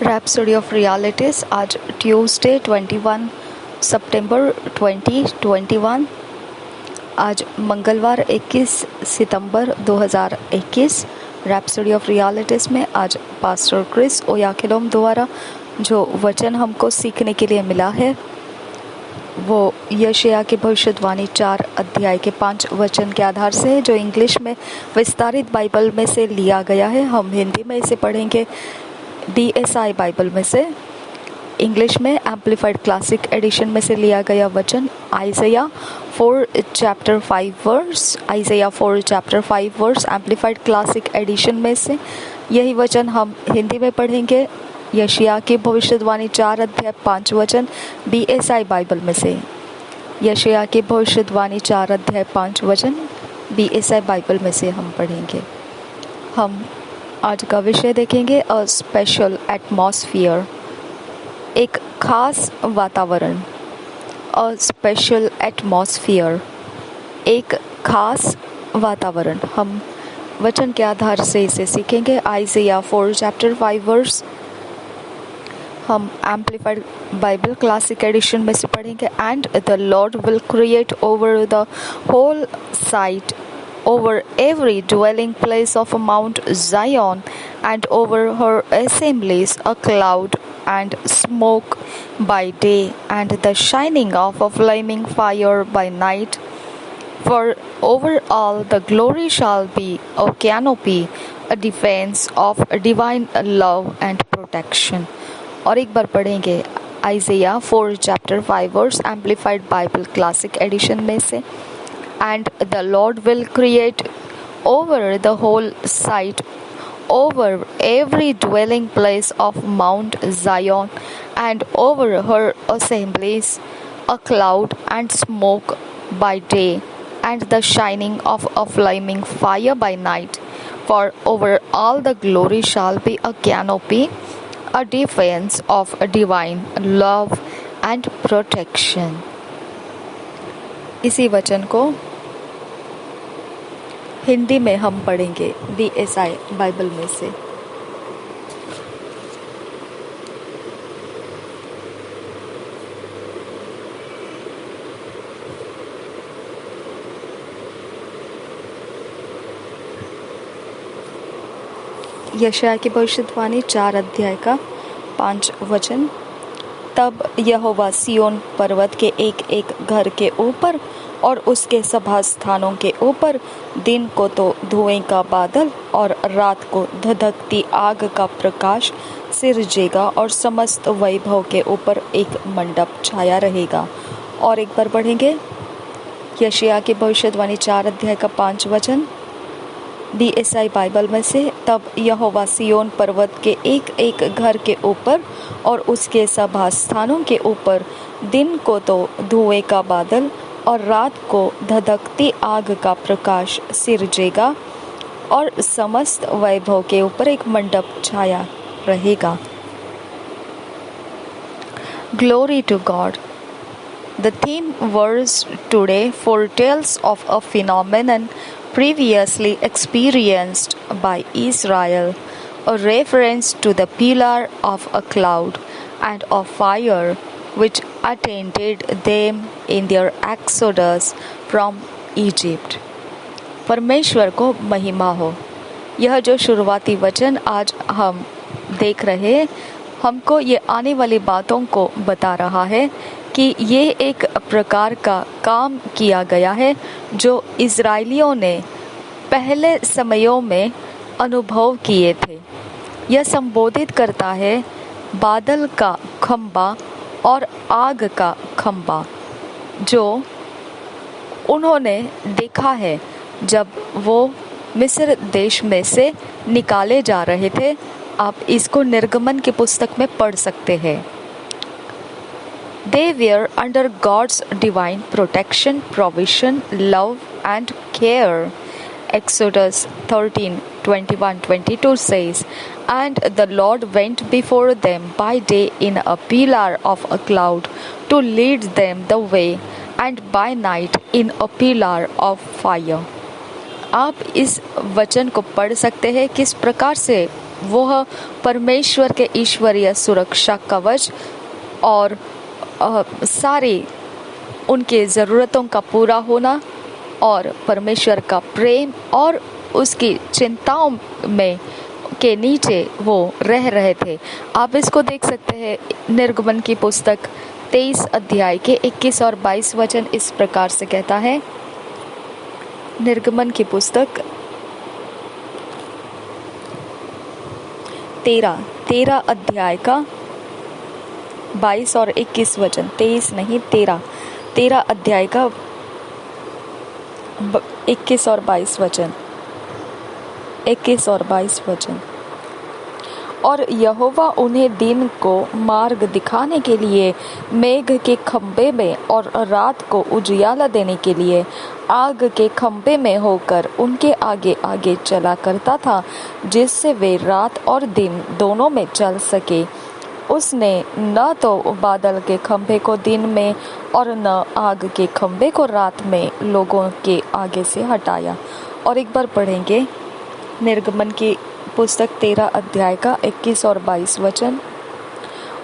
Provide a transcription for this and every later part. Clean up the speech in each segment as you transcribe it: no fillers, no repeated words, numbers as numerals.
Rhapsody of realities आज Tuesday 21 सितंबर 2021। आज मंगलवार 21 सितंबर 2021। रैप्सोडी ऑफ रियलिटीज़ में आज पास्टर क्रिस ओयाखिलोम द्वारा जो वचन हमको सीखने के लिए मिला है वो यशायाह की भविष्यवाणी 4 अध्याय के 5 वचन के आधार से है, जो इंग्लिश में विस्तारित बाइबल में से लिया गया है। हम हिंदी में इसे पढ़ेंगे DSI बाइबल में से। इंग्लिश में एम्पलीफाइड क्लासिक एडिशन में से लिया गया वचन Isaiah 4 chapter 5 verse, Isaiah 4 chapter 5 verse amplified classic edition में से यही वचन हम हिंदी में पढ़ेंगे यशायाह की भविष्यवाणी 4 अध्याय 5 वचन BSI बाइबल में से। यशायाह की भविष्यवाणी 4 अध्याय 5 वचन BSI बाइबल में से हम पढ़ेंगे। हम आज का विषय देखेंगे अ स्पेशल एटमॉस्फियर, एक खास वातावरण। अ स्पेशल एटमॉस्फियर, एक खास वातावरण। हम वचन के आधार से इसे सीखेंगे। आइज़ाया 4 चैप्टर 5 वर्स हम एम्पलीफाइड बाइबल क्लासिक एडिशन में से पढ़ेंगे। And the Lord will create over the whole site, over every dwelling place of Mount Zion, and over her assemblies a cloud and smoke by day, and the shining of a flaming fire by night. For over all the glory shall be a canopy, a defense of divine love and protection. और एक बार पढ़ेंगे Isaiah 4 chapter 5 verse amplified Bible classic edition में से। And the Lord will create over the whole site, over every dwelling place of Mount Zion, and over her assemblies, a cloud and smoke by day, and the shining of a flaming fire by night. For over all the glory shall be a canopy, a defense of divine love and protection. इसी वचन को हिंदी में हम पढ़ेंगे DSI Bible में से। यशायाह की भविष्यवाणी 4 अध्याय का 5 वचन। तब यहोवा सिय्योन पर्वत के एक एक घर के ऊपर और उसके सभा स्थानों के ऊपर दिन को तो धुएं का बादल और रात को धधकती आग का प्रकाश सिरजेगा, और समस्त वैभव के ऊपर एक मंडप छाया रहेगा। और एक बार पढ़ेंगे यशायाह की भविष्यवाणी 4 अध्याय का 5 वचन DSI बाइबल में से। तब यहोवा सिय्योन पर्वत के एक एक घर के ऊपर और उसके सभा स्थानों के ऊपर दिन को तो धुएं का बादल और रात को धधकती आग का प्रकाश सिरजेगा, और समस्त वैभव के ऊपर एक मंडप छाया रहेगा। Glory to God. The theme verse today foretells of a phenomenon previously experienced by Israel, a reference to the pillar of a cloud and of fire which attended them in their exodus from Egypt. परमेश्वर को महिमा हो। यह जो शुरुआती वचन आज हम देख रहे हैं हमको ये आने वाली बातों को बता रहा है कि ये एक प्रकार का काम किया गया है जो इज़राइलियों ने पहले समयों में अनुभव किए थे। यह संबोधित करता है बादल का खंबा और आग का खंबा जो उन्होंने देखा है जब वो मिस्र देश में से निकाले जा रहे थे। आप इसको निर्गमन की पुस्तक में पढ़ सकते हैं। They were under God's divine protection, provision, love and care. Exodus 13:21-22 says, And the Lord went before them by day in a pillar of a cloud to lead them the way, and by night in a pillar of fire. आप इस वचन को पढ़ सकते हैं किस प्रकार से वह परमेश्वर के ईश्वरीय सुरक्षा कवच और सारी उनके ज़रूरतों का पूरा होना और परमेश्वर का प्रेम और उसकी चिंताओं में के नीचे वो रह रहे थे। आप इसको देख सकते हैं। निर्गमन की पुस्तक 23 अध्याय के 21 और 22 वचन इस प्रकार से कहता है। निर्गमन की पुस्तक 13 अध्याय का 22 और 21 वचन, 23 नहीं 13 अध्याय का 21 और 22 वचन, 21 और 22 वचन। और यहोवा उन्हें दिन को मार्ग दिखाने के लिए मेघ के खंभे में और रात को उजियाला देने के लिए आग के खंभे में होकर उनके आगे आगे चला करता था, जिससे वे रात और दिन दोनों में चल सके। उसने न तो बादल के खंभे को दिन में और न आग के खंभे को रात में लोगों के आगे से हटाया। और एक बार पढ़ेंगे निर्गमन की पुस्तक 13 अध्याय का 21 और 22 वचन।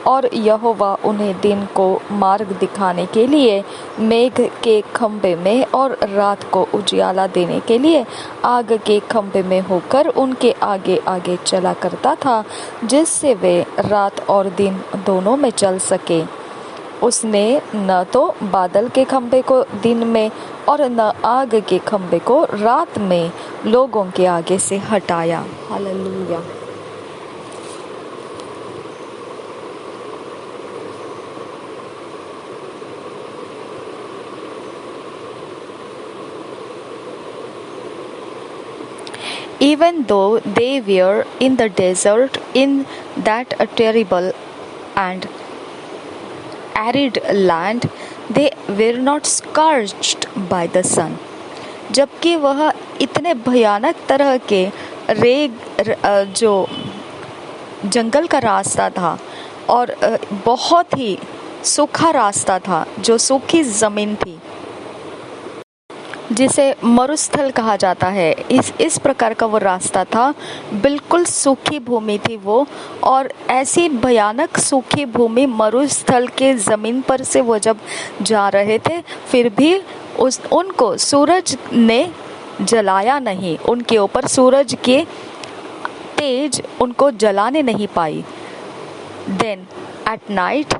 और यहोवा उन्हें दिन को मार्ग दिखाने के लिए मेघ के खंभे में और रात को उजियाला देने के लिए आग के खंभे में होकर उनके आगे आगे चला करता था, जिससे वे रात और दिन दोनों में चल सके। उसने न तो बादल के खंभे को दिन में और न आग के खंभे को रात में लोगों के आगे से हटाया। Hallelujah. Even though they were in the desert in that terrible and arid land, they were not scorched by the sun. जबकि वह इतने भयानक तरह के जो जंगल का रास्ता था और बहुत ही सूखा रास्ता था, जो सूखी ज़मीन थी, जिसे मरुस्थल कहा जाता है। इस प्रकार का वो रास्ता था। बिल्कुल सूखी भूमि थी वो, और ऐसी भयानक सूखी भूमि मरुस्थल के ज़मीन पर से वो जब जा रहे थे, फिर भी उनको सूरज ने जलाया नहीं। उनके ऊपर सूरज के तेज उनको जलाने नहीं पाई। Then at night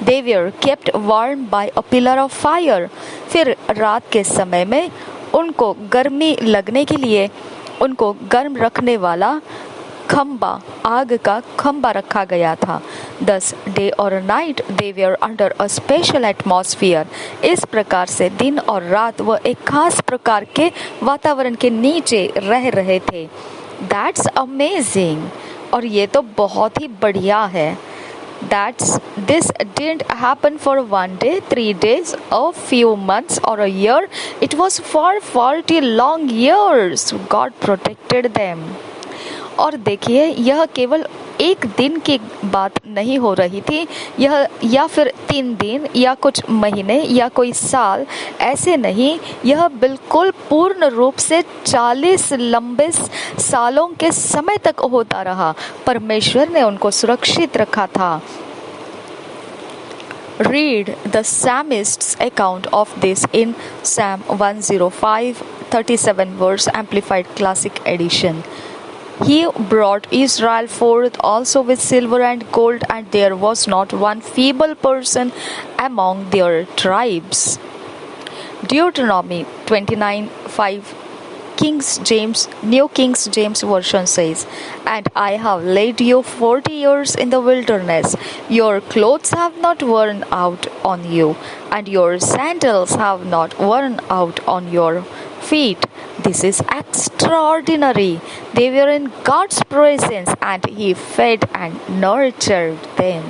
they were kept warm by a pillar of fire. फिर रात के समय में उनको गर्मी लगने के लिए उनको गर्म रखने वाला खंबा, आग का खंबा रखा गया था। Thus day or night they were under a special atmosphere. इस प्रकार से दिन और रात वह एक खास प्रकार के वातावरण के नीचे रह रहे थे। That's amazing. और ये तो बहुत ही बढ़िया है। This didn't happen for one day, 3 days, a few months or a year. It was for 40 long years. God protected them. और देखिए, यह केवल एक दिन की बात नहीं हो रही थी, यह या फिर 3 दिन या कुछ महीने या कोई साल, ऐसे नहीं। यह बिल्कुल पूर्ण रूप से 40 लंबे सालों के समय तक होता रहा। परमेश्वर ने उनको सुरक्षित रखा था। Read the psalmist's account of this in Psalm 105:37 verse Amplified Classic Edition. He brought Israel forth also with silver and gold, and there was not one feeble person among their tribes. Deuteronomy 29:5 New King James Version says, And I have led you 40 years in the wilderness. Your clothes have not worn out on you, and your sandals have not worn out on your feet. This is extraordinary. They were in God's presence, and He fed and nurtured them.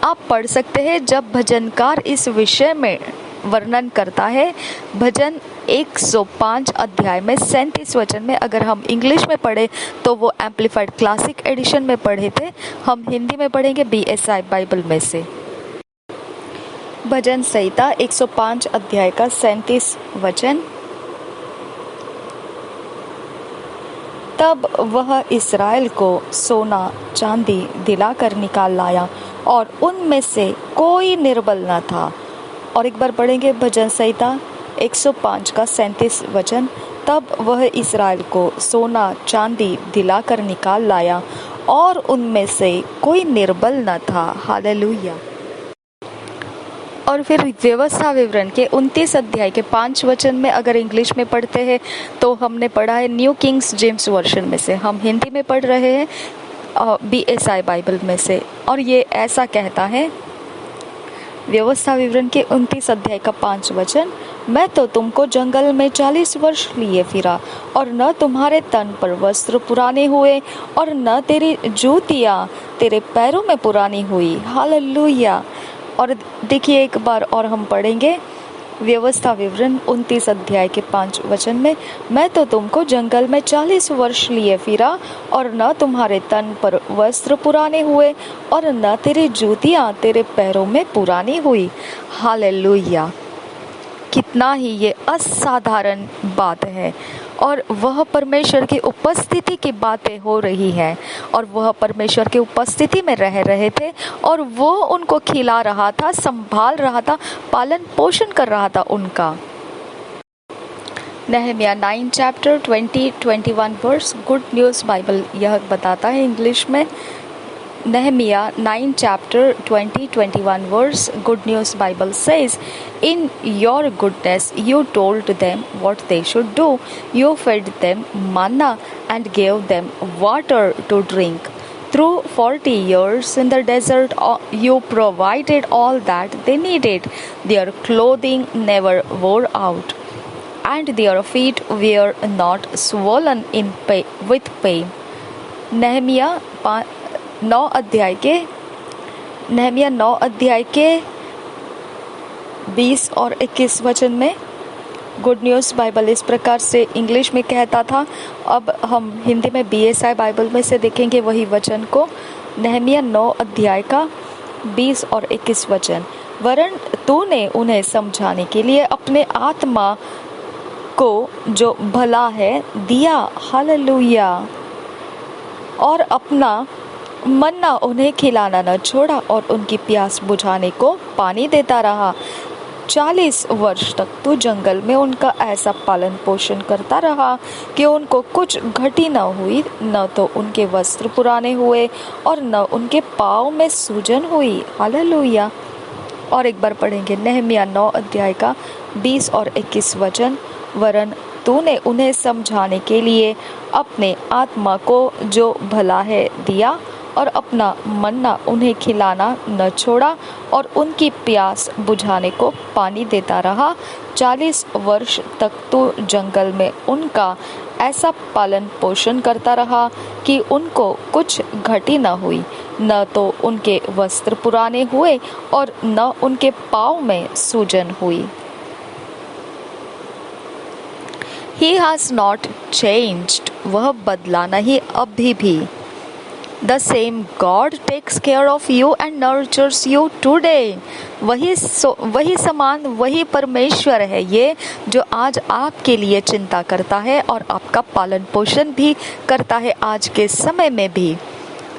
आप पढ़ सकते हैं जब भजनकार इस विषय में वर्णन करता है। भजन 105 अध्याय में 37 वचन में, अगर हम इंग्लिश में पढ़े तो वो एम्पलीफाइड क्लासिक एडिशन में पढ़े थे, हम हिंदी में पढ़ेंगे BSI बाइबल में से। भजन संहिता 105 अध्याय का 37 वचन। तब वह इस्राएल को सोना चांदी दिलाकर निकाल लाया और उनमें से कोई निर्बल न था। और एक बार पढ़ेंगे भजन संहिता 105 का 37 वचन। तब वह इस्राएल को सोना चांदी दिलाकर निकाल लाया और उनमें से कोई निर्बल न था। हालेलुया। और फिर व्यवस्था विवरण के 29 अध्याय के 5 वचन में अगर इंग्लिश में पढ़ते हैं तो हमने पढ़ा है न्यू किंग्स जेम्स वर्जन में से, हम हिंदी में पढ़ रहे हैं BSI बाइबल में से। और ये ऐसा कहता है, व्यवस्था विवरण के 29 अध्याय का 5 वचन, मैं तो तुमको जंगल में 40 वर्ष लिए फिरा और न तुम्हारे तन पर वस्त्र पुराने हुए और न तेरी जूतियाँ तेरे पैरों में पुरानी हुई। हालेलुया। और देखिए एक बार और हम पढ़ेंगे व्यवस्था विवरण 29 अध्याय के 5 वचन में, मैं तो तुमको जंगल में 40 वर्ष लिए फिरा और न तुम्हारे तन पर वस्त्र पुराने हुए और न तेरी जूतियाँ तेरे पैरों में पुरानी हुई। हालेलुया। कितना ही ये असाधारण बात है। और वह परमेश्वर की उपस्थिति की बातें हो रही हैं और वह परमेश्वर की उपस्थिति में रह रहे थे और वो उनको खिला रहा था, संभाल रहा था, पालन पोषण कर रहा था उनका। नहम्याह 9 chapter 20-21 verse, good news Bible यह बताता है इंग्लिश में। Nehemiah 9 chapter 20-21 verse, Good News Bible says, in your goodness you told them what they should do. You fed them manna and gave them water to drink. Through 40 years in the desert, you provided all that they needed. Their clothing never wore out, and their feet were not swollen with pain. Nehemiah 9 अध्याय के 20 और 21 वचन में good news Bible इस प्रकार से English में कहता था। अब हम हिंदी में BSI बाइबल में से देखेंगे वही वचन को। नहम्याह 9 अध्याय का 20 और 21 वचन, वरन तूने उन्हें समझाने के लिए अपने आत्मा को जो भला है दिया। हालेलुया। और अपना मन्ना उन्हें खिलाना न छोड़ा और उनकी प्यास बुझाने को पानी देता रहा। 40 वर्ष तक तू जंगल में उनका ऐसा पालन पोषण करता रहा कि उनको कुछ घटी न हुई, न तो उनके वस्त्र पुराने हुए और न उनके पाँव में सूजन हुई। हालेलुया। और एक बार पढ़ेंगे नहम्याह 9 अध्याय का 20 और 21 वचन, वरन तूने उन्हें समझाने के लिए अपने आत्मा को जो भला है दिया और अपना मन्ना उन्हें खिलाना न छोड़ा और उनकी प्यास बुझाने को पानी देता रहा। 40 वर्ष तक तू जंगल में उनका ऐसा पालन पोषण करता रहा कि उनको कुछ घटी न हुई, न तो उनके वस्त्र पुराने हुए और न उनके पाँव में सूजन हुई। He has not changed, वह बदला नहीं अभी भी। The same God takes care of you and nurtures you today. वही समान वही परमेश्वर है ये जो आज आपके लिए चिंता करता है और आपका पालन पोषण भी करता है आज के समय में भी।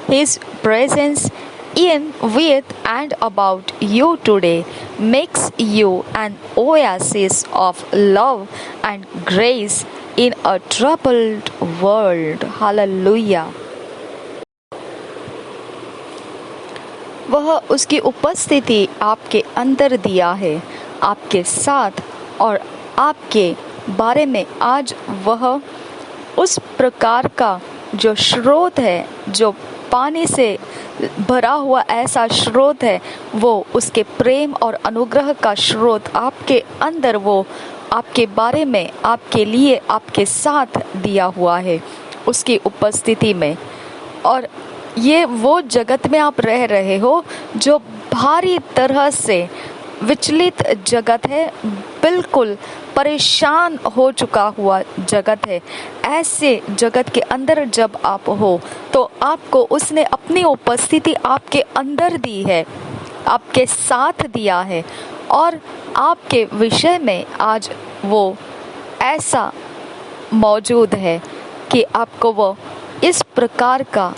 His presence in, with and about you today makes you an oasis of love and grace in a troubled world. Hallelujah. वह उसकी उपस्थिति आपके अंदर दिया है, आपके साथ और आपके बारे में आज वह उस प्रकार का जो स्रोत है, जो पानी से भरा हुआ ऐसा स्रोत है, वो उसके प्रेम और अनुग्रह का स्रोत आपके अंदर, वो आपके बारे में, आपके लिए, आपके साथ दिया हुआ है उसकी उपस्थिति में। और ये वो जगत में आप रह रहे हो जो भारी तरह से विचलित जगत है, बिल्कुल परेशान हो चुका हुआ जगत है। ऐसे जगत के अंदर जब आप हो तो आपको उसने अपनी उपस्थिति आपके अंदर दी है, आपके साथ दिया है और आपके विषय में आज वो ऐसा मौजूद है कि आपको वो इस प्रकार का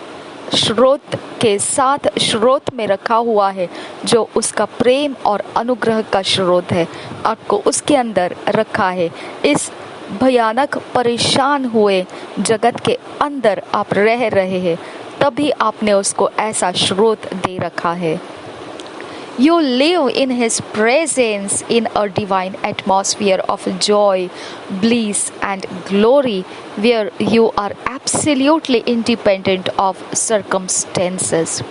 स्रोत के साथ स्रोत में रखा हुआ है जो उसका प्रेम और अनुग्रह का स्रोत है, आपको उसके अंदर रखा है। इस भयानक परेशान हुए जगत के अंदर आप रह रहे हैं, तभी आपने उसको ऐसा स्रोत दे रखा है। You live in His presence in a divine atmosphere of joy, bliss, and glory, where you are absolutely independent of circumstances.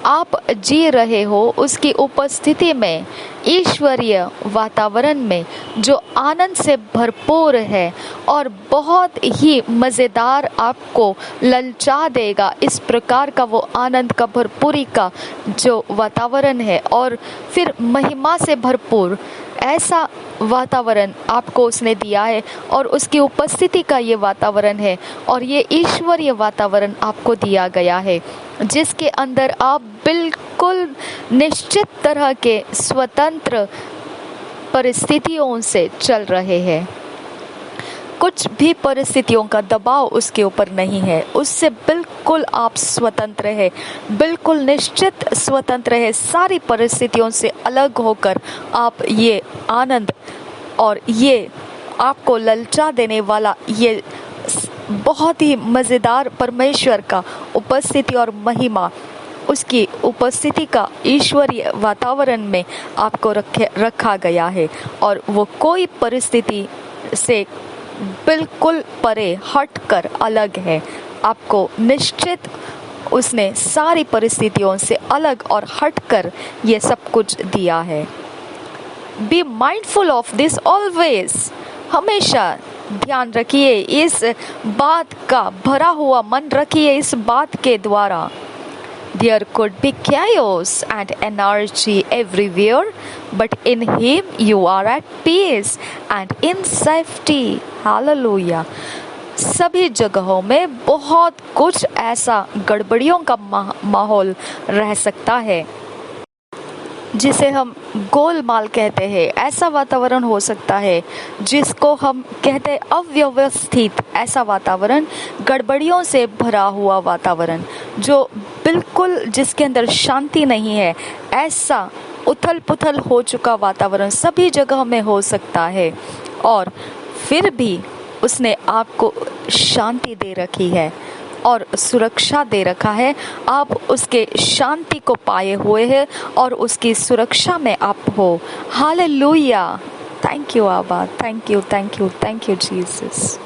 आप जी रहे हो उसकी उपस्थिति में, ईश्वरीय वातावरण में जो आनंद से भरपूर है और बहुत ही मज़ेदार, आपको ललचा देगा। इस प्रकार का वो आनंद का भरपूरी का जो वातावरण है, और फिर महिमा से भरपूर ऐसा वातावरण आपको उसने दिया है, और उसकी उपस्थिति का ये वातावरण है, और ये ईश्वरीय वातावरण आपको दिया गया है जिसके अंदर आप बिल्कुल निश्चित तरह के स्वतंत्र परिस्थितियों से चल रहे हैं। कुछ भी परिस्थितियों का दबाव उसके ऊपर नहीं है, उससे बिल्कुल आप स्वतंत्र है, बिल्कुल निश्चित स्वतंत्र है। सारी परिस्थितियों से अलग होकर आप ये आनंद और ये आपको ललचा देने वाला ये बहुत ही मज़ेदार परमेश्वर का उपस्थिति और महिमा, उसकी उपस्थिति का ईश्वरीय वातावरण में आपको रखा गया है, और वो कोई परिस्थिति से बिल्कुल परे हटकर अलग है। आपको निश्चित उसने सारी परिस्थितियों से अलग और हटकर ये सब कुछ दिया है। Be mindful of this always, हमेशा ध्यान रखिए इस बात का, भरा हुआ मन रखिए इस बात के द्वारा। There could be chaos and anarchy everywhere, but in Him you are at peace and in safety. Hallelujah. सभी जगहों में बहुत कुछ ऐसा गड़बड़ियों का माहौल रह सकता है जिसे हम गोलमाल कहते हैं। ऐसा वातावरण हो सकता है जिसको हम कहते हैं अव्यवस्थित, ऐसा वातावरण, गड़बड़ियों से भरा हुआ वातावरण, जो बिल्कुल जिसके अंदर शांति नहीं है, ऐसा उथल पुथल हो चुका वातावरण सभी जगह में हो सकता है। और फिर भी उसने आपको शांति दे रखी है और सुरक्षा दे रखा है। आप उसके शांति को पाए हुए हैं और उसकी सुरक्षा में आप हो। हालेलुया। थैंक यू आबा, thank you, thank you, thank you Jesus.